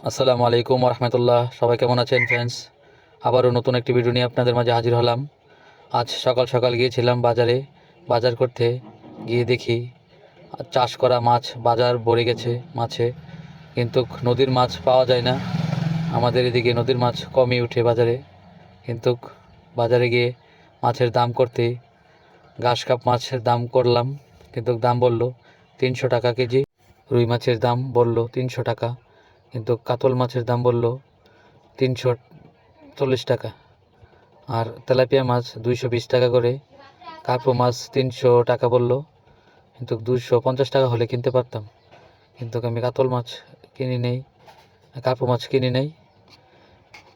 আসসালামু আলাইকুম রহমতুল্লাহ। সবাই কেমন আছেন ফ্রেন্ডস? আবারও নতুন একটি ভিডিও নিয়ে আপনাদের মাঝে হাজির হলাম। আজ সকাল সকাল গিয়েছিলাম বাজারে। বাজার করতে গিয়ে দেখি চাষ করা মাছ বাজার ভরে গেছে মাছে, কিন্তু নদীর মাছ পাওয়া যায় না। আমাদের এদিকে নদীর মাছ কমই উঠে বাজারে, কিন্তু বাজারে গিয়ে মাছের দাম করতে ঘাস কাপ মাছের দাম করলাম, কিন্তু দাম বলল 300 টাকা কেজি। রুই মাছের দাম বলল 300 টাকা, কিন্তু কাতল মাছের দাম বলল 340 টাকা। আর তেলাপিয়া মাছ 220 টাকা করে। কার্পো মাছ 300 টাকা বলল, কিন্তু 250 টাকা হলে কিনতে পারতাম, কিন্তু আমি কাতল মাছ কিনি নেই, কার্পো মাছ কিনি নেই।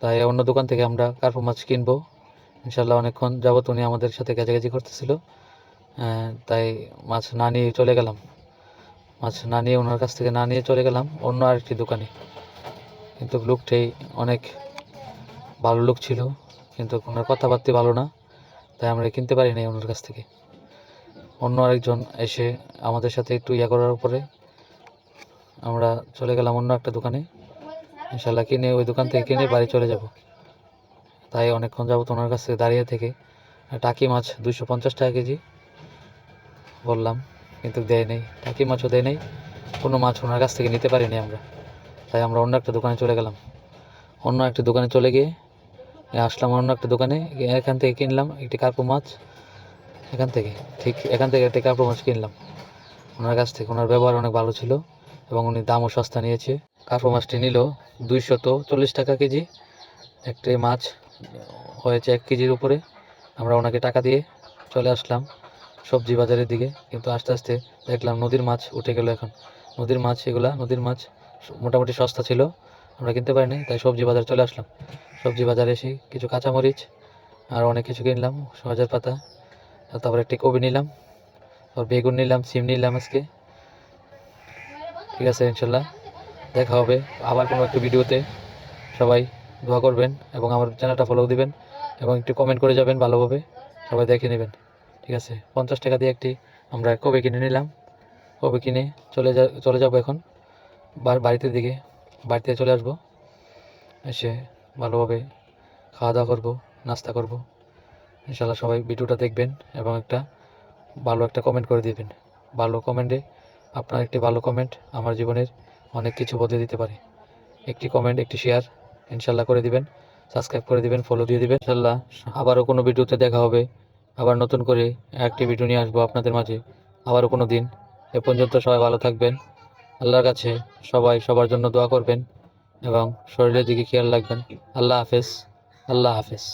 তাই অন্য দোকান থেকে আমরা কার্পো মাছ কিনবো ইনশাল্লাহ। অনেকক্ষণ যাবত উনি আমাদের সাথে গাজাগাজি করতেছিল, তাই মাছ না নিয়ে চলে গেলাম। মাছ না নিয়ে ওনার কাছ থেকে না নিয়ে চলে গেলাম অন্য আরেকটি দোকানে। কিন্তু লোকটাই অনেক ভালো লোক ছিল, কিন্তু ওনার কথাবার্তা ভালো না, তাই আমরা কিনতে পারি নাই ওনার কাছ থেকে। অন্য আরেকজন এসে আমাদের সাথে একটু করার উপরে আমরা চলে গেলাম অন্য একটা দোকানে। ইনশাল্লাহ কিনে ওই দোকান থেকে কিনে বাড়ি চলে যাব। তাই অনেকক্ষণ যাবত ওনার কাছ থেকে দাঁড়িয়ে থেকে টাকি মাছ 250 টাকা কেজি বললাম, কিন্তু দেয় নেই, টাকি মাছও দেয় নেই, কোনো মাছ ওনার কাছ থেকে নিতে পারিনি আমরা। তাই আমরা অন্য একটা দোকানে চলে গেলাম। অন্য একটা দোকানে চলে গিয়ে আসলাম অন্য একটা দোকানে, এখান থেকে কিনলাম একটি কার্পো মাছ। এখান থেকে একটি কার্পো মাছ কিনলাম ওনার কাছ থেকে। ওনার ব্যবহার অনেক ভালো ছিল এবং উনি দামও সস্তা নিয়েছে। কার্পো মাছটি নিল 240 টাকা কেজি। একটি মাছ হয়েছে 1 কেজির উপরে। আমরা ওনাকে টাকা দিয়ে চলে আসলাম সবজি বাজারের দিকে, কিন্তু আস্তে আস্তে দেখলাম নদীর মাছ উঠে গেল। এখন নদীর মাছ মোটামুটি সস্তা ছিল, আমরা কিনতে পারিনি, তাই সবজি বাজার চলে আসলাম। সবজি বাজারে এসে কিছু কাঁচামরিচ আর অনেক কিছু কিনলাম, সজের পাতা, তারপর একটি কপি নিলাম, তারপর বেগুন নিলাম, সিম নিলাম আজকে। ঠিক আছে, ইনশাল্লাহ দেখা হবে আবার কোনো একটা ভিডিওতে। সবাই দোয়া করবেন এবং আমার চ্যানেলটা ফলো দিবেন এবং একটু কমেন্ট করে যাবেন ভালোভাবে, সবাই দেখে নেবেন। ঠিক আছে, 50 টাকা দিয়ে একটি আমরা কপি কিনে নিলাম। কপি কিনে চলে যাব এখন বাড়িতে চলে আসবো। এসে ভালোভাবে খাওয়া দাওয়া করবো, নাস্তা করব। ইনশাল্লাহ সবাই ভিডিওটা দেখবেন এবং ভালো একটা কমেন্ট করে দিবেন। ভালো কমেন্টে আপনার একটি ভালো কমেন্ট আমার জীবনের অনেক কিছু বদলে দিতে পারে। একটি কমেন্ট, একটি শেয়ার ইনশাল্লাহ করে দিবেন, সাবস্ক্রাইব করে দিবেন, ফলো দিয়ে দিবেন। ইনশাল্লাহ আবারও কোনো ভিডিওতে দেখা হবে। আবার নতুন করে একটি ভিডিও নিয়ে আসবো আপনাদের মাঝে আবারও কোনো দিন। এ পর্যন্ত সবাই ভালো থাকবেন। আল্লাহর কাছে সবাই সবার জন্য দোয়া করবেন এবং শরীরের দিকে খেয়াল রাখবেন। আল্লাহ হাফেজ। আল্লাহ হাফেজ।